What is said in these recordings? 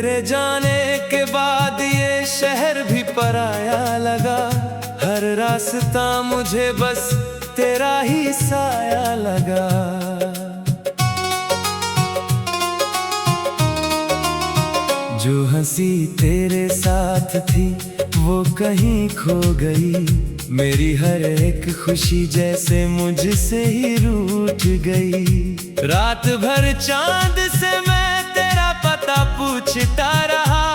तेरे जाने के बाद ये शहर भी पराया लगा। हर रास्ता मुझे बस तेरा ही साया लगा। जो हंसी तेरे साथ थी वो कहीं खो गई। मेरी हर एक खुशी जैसे मुझसे ही रूठ गई। रात भर चांद से मैं तेरा पता पूछता रहा।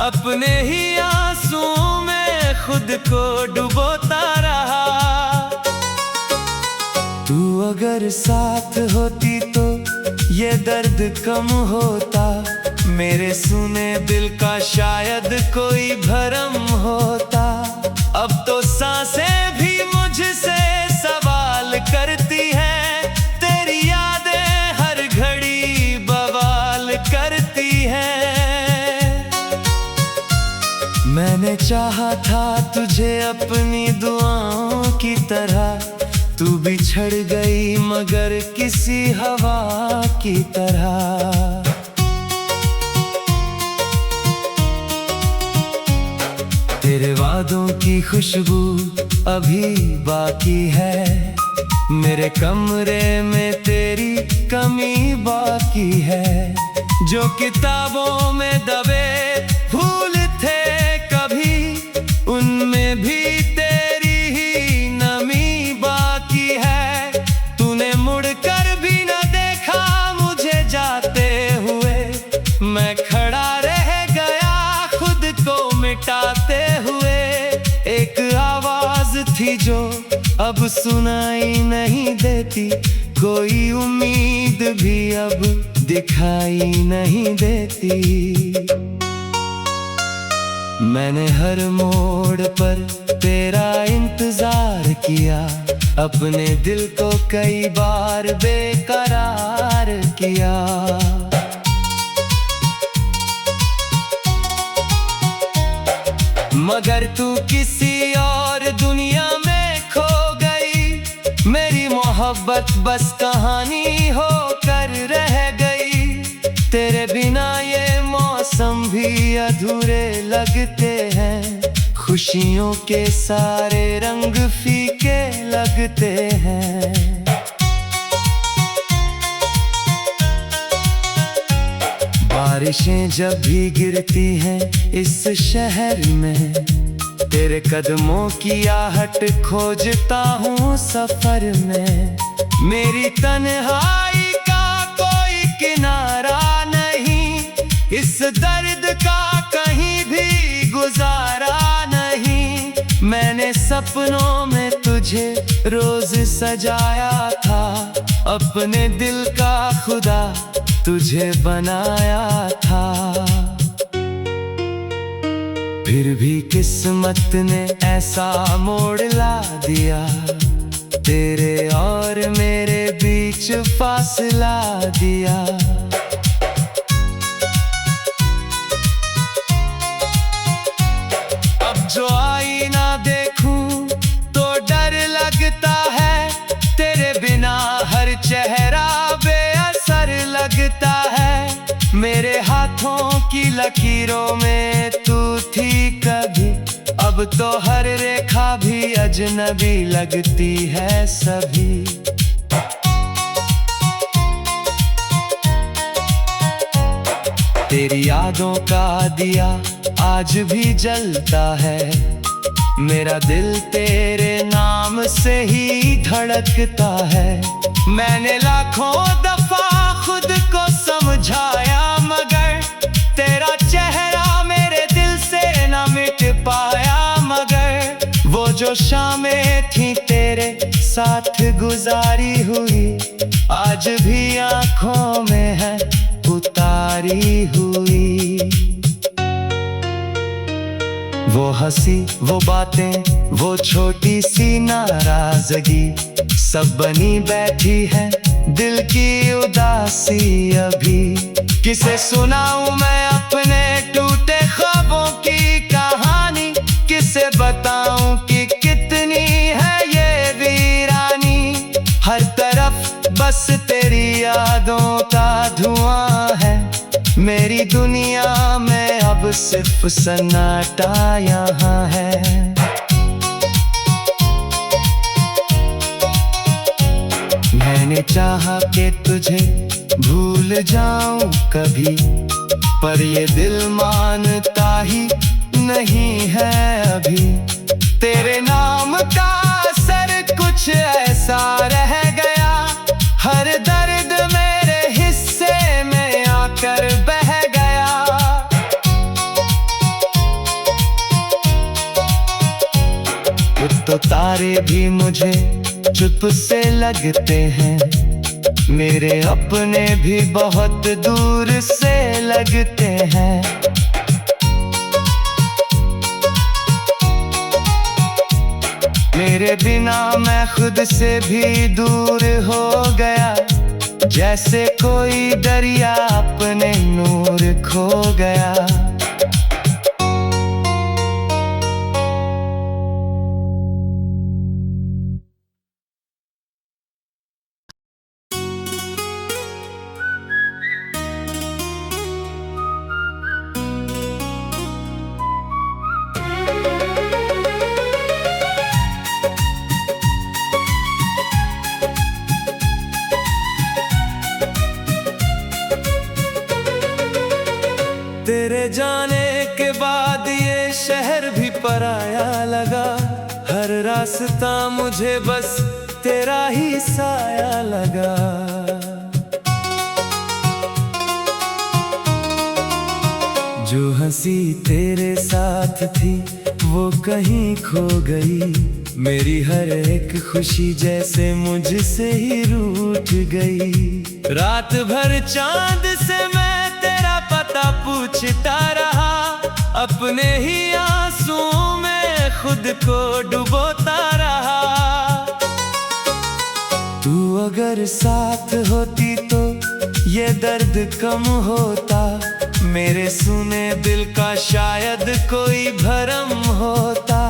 अपने ही आंसुओं में खुद को डुबोता रहा। तू अगर साथ होती तो ये दर्द कम होता। मेरे सुने दिल का शायद कोई भरम होता। अब तो सांसें भी मुझसे सवाल करती हैं। तेरी यादें हर घड़ी बवाल करती हैं। मैंने चाहा था तुझे अपनी दुआओं की तरह। तू बिछड़ गई मगर किसी हवा की तरह। तेरे वादों की खुशबू अभी बाकी है। मेरे कमरे में तेरी कमी बाकी है। जो किताबों में दबे फूल थे कभी, उनमें भी तेरी ही नमी बाकी है। तूने मुड़कर भी न देखा मुझे जाते हुए। मैं खड़ा रह गया खुद को मिटाते हुए। एक आवाज थी जो अब सुनाई नहीं देती। कोई उम्मीद भी अब दिखाई नहीं देती। मैंने हर मोड़ पर तेरा इंतजार किया। अपने दिल को कई बार बेकरार किया। मगर तू किसी और दुनिया में खो गई। मेरी मोहब्बत बस कहानी होकर रह गई। तेरे बिना ये मौसम भी अधूरे लगते हैं। खुशियों के सारे रंग फीके लगते हैं। बारिशें जब भी गिरती हैं इस शहर में, तेरे कदमों की आहट खोजता हूँ सफर में। मेरी तन्हाई का कोई किनारा नहीं। इस दर्द का कहीं भी गुजारा नहीं। मैंने सपनों में तुझे रोज सजाया था। अपने दिल का खुदा तुझे बनाया था। फिर भी किस्मत ने ऐसा मोड़ ला दिया। तेरे और मेरे बीच फासला दिया। अब जो आईना देखूं तो डर लगता है। तेरे बिना हर चेहरा बेअसर लगता है। मेरे हाथों की लकीरों में तू थी कभी। अब तो हर रेखा भी अजनबी लगती है सभी। तेरी यादों का दिया आज भी जलता है। मेरा दिल तेरे नाम से ही धड़कता है। मैंने लाखों दफा खुद को समझाया मगर तेरा चेहरा मेरे दिल से न मिट पाया। मगर वो जो शामें थी तेरे साथ गुजारी हुई, आज भी आंखों में है उतारी हुई। वो हंसी वो बातें वो छोटी सी नाराजगी, सब बनी बैठी है दिल की उदासी अभी। किसे सुनाऊं मैं अपने टूटे ख्वाबों की कहानी। किसे बताऊं कि कितनी है ये वीरानी। हर तरफ बस तेरी यादों का धुआं है। मेरी दुनिया में अब सिर्फ सन्नाटा यहाँ है। मैंने चाहा कि तुझे भूल जाऊं कभी, पर ये दिल मानता ही नहीं है अभी। तेरे नाम का असर कुछ ऐसा रह गया, हर दर्द मेरे हिस्से में आकर बह गया। कुछ तो तारे भी मुझे चुप से लगते हैं, मेरे अपने भी बहुत दूर से लगते हैं। मेरे बिना मैं खुद से भी दूर हो गया, जैसे कोई दरिया अपने नूर खो गया। तेरे जाने के बाद ये शहर भी पराया लगा, हर रास्ता मुझे बस तेरा ही साया लगा। जो हंसी तेरे साथ थी वो कहीं खो गई, मेरी हर एक खुशी जैसे मुझसे ही रूठ गई। रात भर चांद से मैं तेरा पता पूछता रहा, अपने ही आंसुओं में खुद को डुबोता रहा। तू अगर साथ होती तो ये दर्द कम होता, मेरे सुने दिल का शायद कोई भरम होता।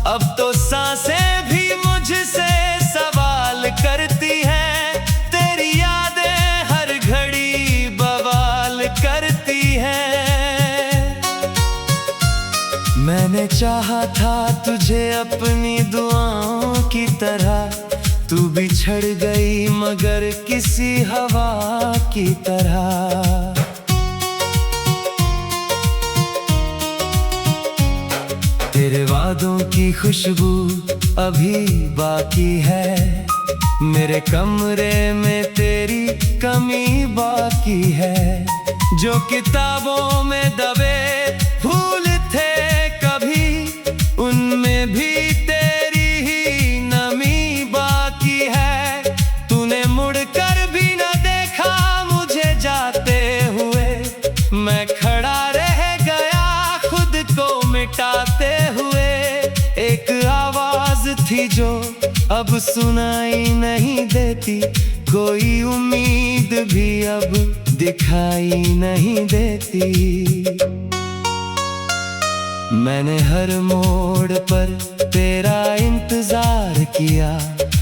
अब तो सांसें भी मुझसे सवाल करती हैं, तेरी यादें हर घड़ी बवाल करती हैं। मैंने चाहा था तुझे अपनी दुआओं की तरह, तू बिछड़ गई मगर किसी हवा की तरह। तेरे वादों की खुशबू अभी बाकी है, मेरे कमरे में तेरी कमी बाकी है। जो किताबों में दबे फूल थे कभी, उनमें भी तेरी ही नमी बाकी है। तूने मुड़कर भी न देखा मुझे जाते हुए, मैं खड़ा रह गया खुद को मिटाते हुए। एक आवाज थी जो अब सुनाई नहीं देती, कोई उम्मीद भी अब दिखाई नहीं देती। मैंने हर मोड़ पर तेरा इंतजार किया,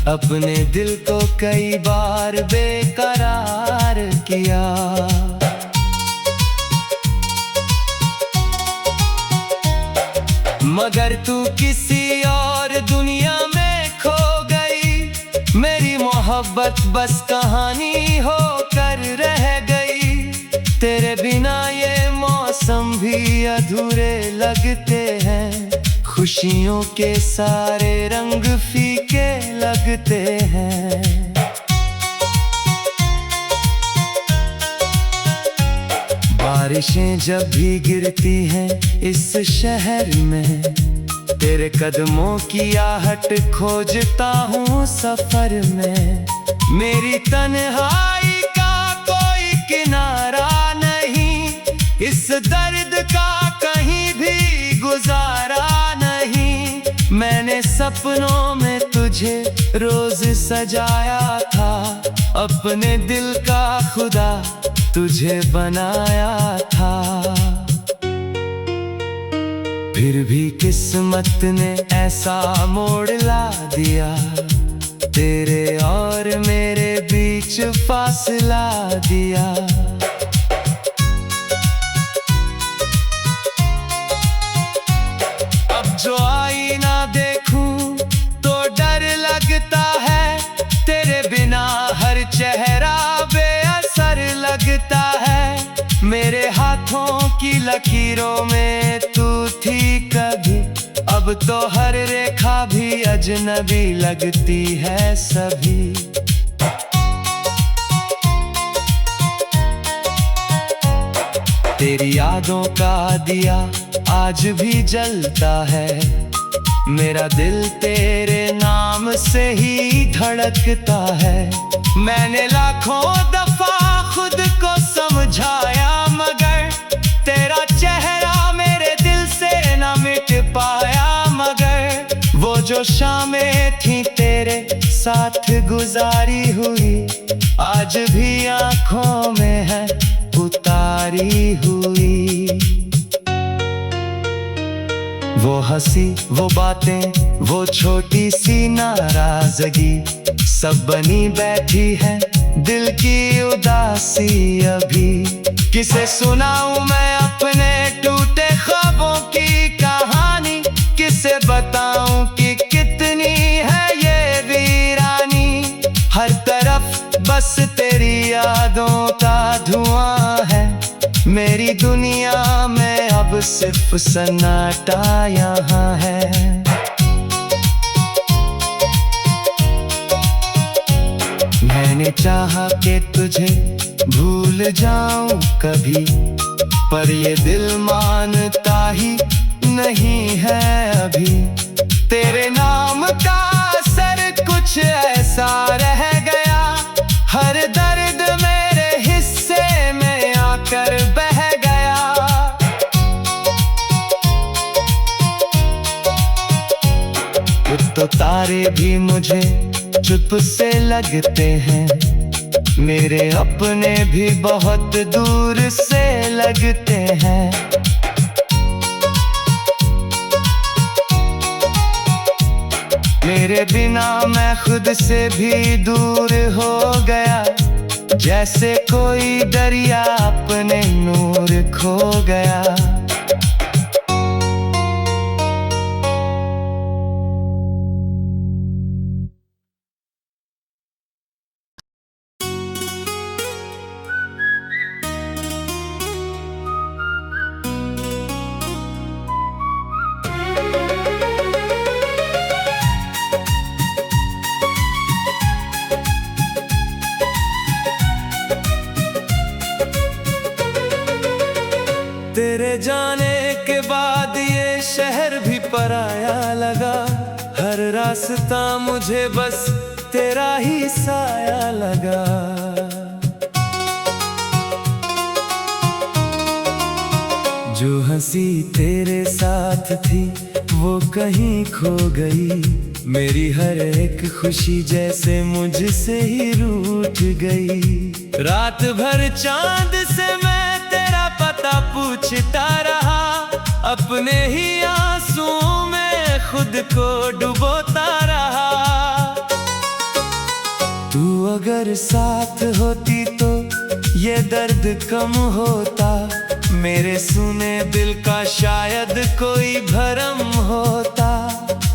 अपने दिल को कई बार बेकरार किया। मगर तू किसी और दुनिया में खो गई, मेरी मोहब्बत बस कहानी होकर रह गई। तेरे बिना ये मौसम भी अधूरे लगते हैं, खुशियों के सारे रंग फीके लगते हैं। बारिशें जब भी गिरती हैं इस शहर में, तेरे कदमों की आहट खोजता हूँ सफर में। मेरी तन्हाई का कोई किनारा नहीं, इस दर्द का कहीं भी गुजारा नहीं। मैंने सपनों में तुझे रोज सजाया था, अपने दिल का खुदा तुझे बनाया था। फिर भी किस्मत ने ऐसा मोड़ ला दिया, तेरे और मेरे बीच फासला दिया। लकीरों में तू थी कभी, अब तो हर रेखा भी अजनबी लगती है सभी। तेरी यादों का दिया आज भी जलता है, मेरा दिल तेरे नाम से ही धड़कता है। मैंने लाखों दफा खुद को समझाया, मगर तेरा चेहरा मेरे दिल से न मिट पाया। मगर वो जो शामें थी तेरे साथ गुजारी हुई, आज भी आंखों में है उतारी हुई। वो हंसी, वो बातें, वो छोटी सी नाराजगी, सब बनी बैठी है दिल की उदासी अभी। किसे सुनाऊं मैं अपने टूटे ख्वाबों की कहानी, किसे बताऊं कि कितनी है ये वीरानी। हर तरफ बस तेरी यादों का धुआं है, मेरी दुनिया में अब सिर्फ सन्नाटा यहाँ है। मैंने चाहा कि तुझे भूल जाऊं कभी, पर ये दिल मानता ही नहीं है अभी। तेरे नाम का असर कुछ ऐसा रह गया, हर दर्द मेरे हिस्से में आकर बह गया। तो तारे भी मुझे चुप से लगते हैं, मेरे अपने भी बहुत दूर से लगते हैं। मेरे बिना मैं खुद से भी दूर हो गया, जैसे कोई दरिया अपने नूर खो गया। तेरे जाने के बाद ये शहर भी पराया लगा, हर रास्ता मुझे बस तेरा ही साया लगा। जो हंसी तेरे साथ थी वो कहीं खो गई, मेरी हर एक खुशी जैसे मुझसे ही रूठ गई। रात भर चांद से मैं तेरा पता पूछता रहा, अपने ही आंसुओं में खुद को डुबोता रहा। तू अगर साथ होती तो ये दर्द कम होता, मेरे सुने दिल का शायद कोई भरम होता।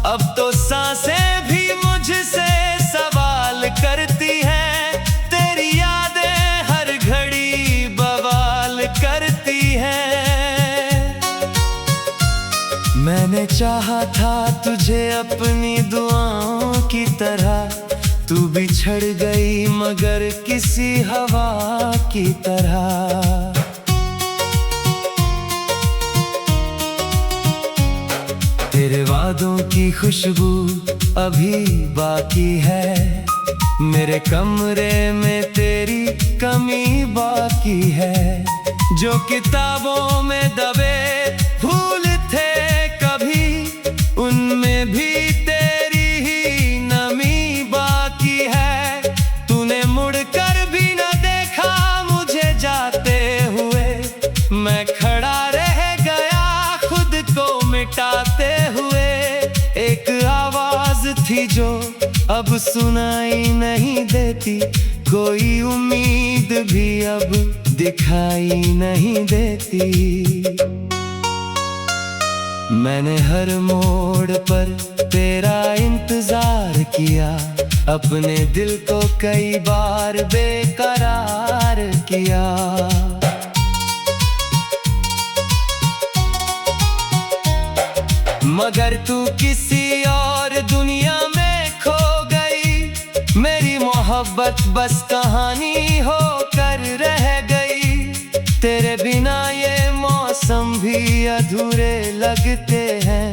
अब तो सांसें भी मुझसे सवाल करती हैं, तेरी यादें हर घड़ी बवाल करती हैं। मैंने चाहा था तुझे अपनी दुआओं की तरह, तू बिछड़ गई मगर किसी हवा की तरह। तेरे वादों की खुशबू अभी बाकी है, मेरे कमरे में तेरी कमी बाकी है। जो किताबों में दबे फूल थे कभी, उनमें भी तेरी ही नमी बाकी है। तूने मुड़कर भी न देखा मुझे जाते हुए, मैं खड़ा रह गया खुद को मिटाते हुए। एक आवाज थी जो अब सुनाई नहीं देती, कोई उम्मीद भी अब दिखाई नहीं देती। मैंने हर मोड़ पर तेरा इंतजार किया, अपने दिल को कई बार बेकरार किया। मगर तू किसी और दुनिया में खो गई। मेरी मोहब्बत बस कहानी होकर रह गई। तेरे बिना ये मौसम भी अधूरे लगते हैं।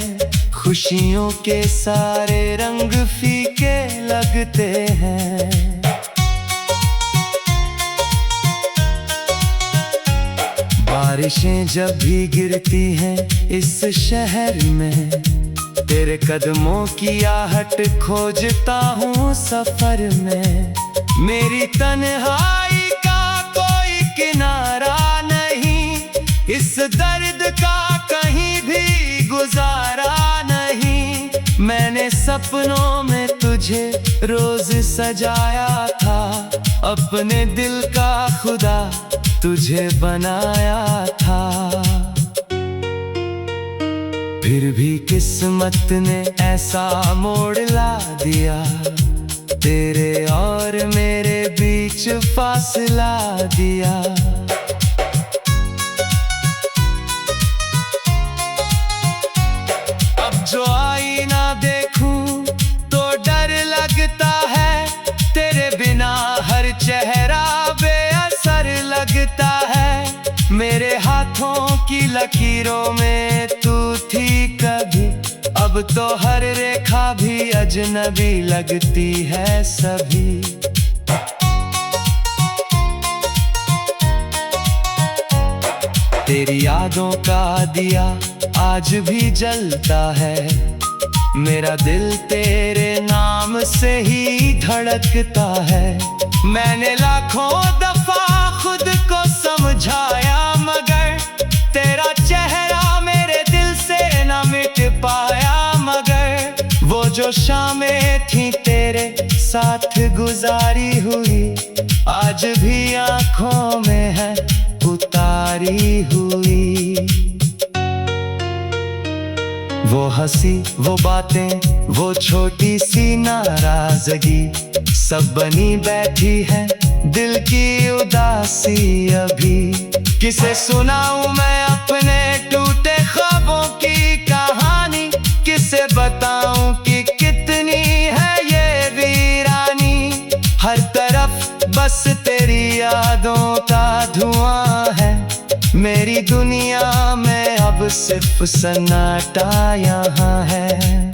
खुशियों के सारे रंग फीके लगते हैं। बारिशें जब भी गिरती हैं इस शहर में, तेरे कदमों की आहट खोजता हूँ सफर में। मेरी तन्हाई का कोई किनारा नहीं, इस दर्द का कहीं भी गुजारा नहीं। मैंने सपनों में तुझे रोज सजाया था, अपने दिल का खुदा तुझे बनाया था। फिर भी किस्मत ने ऐसा मोड़ ला दिया, तेरे और मेरे बीच फासला दिया। अब जो आईना देखूं तो डर लगता है, तेरे बिना हर चेहरा बेअसर लगता है। मेरे हाथों की लकीरों में तू थी कभी, अब तो हर रेखा भी अजनबी लगती है सभी। तेरी यादों का दिया आज भी जलता है, मेरा दिल तेरे नाम से ही धड़कता है। मैंने लाखों दफा खुद को समझाया, मगर तेरा चेहरा मेरे दिल से न मिट पाया। मगर वो जो शामें थी तेरे साथ गुजारी हुई, आज भी आंखों में है उतारी हुई। वो हंसी, वो बातें, वो छोटी सी नाराजगी, सब बनी बैठी है दिल की उदासी अभी। किसे सुनाऊं मैं अपने टूटे ख्वाबों की कहानी, किसे बताऊं कि कितनी है ये वीरानी। हर तरफ बस तेरी यादों का धुआं है, मेरी दुनिया में अब सिर्फ सन्नाटा यहाँ है।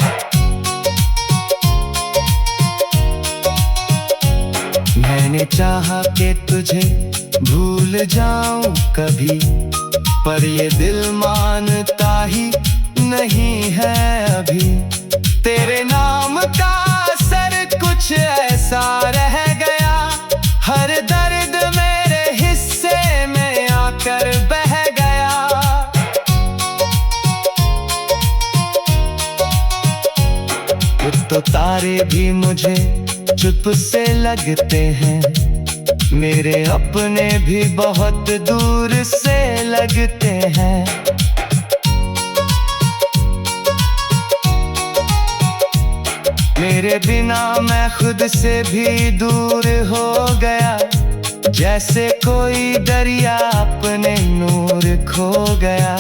मैंने चाहा कि तुझे भूल जाऊं कभी, पर ये दिल मानता ही नहीं है अभी। तेरे नाम का असर कुछ ऐसा रह गया, हर दर्द मेरे हिस्से में आकर बह गया। तो तारे भी मुझे चुप से लगते हैं, मेरे अपने भी बहुत दूर से लगते हैं। मेरे बिना मैं खुद से भी दूर हो गया, जैसे कोई दरिया अपने नूर खो गया।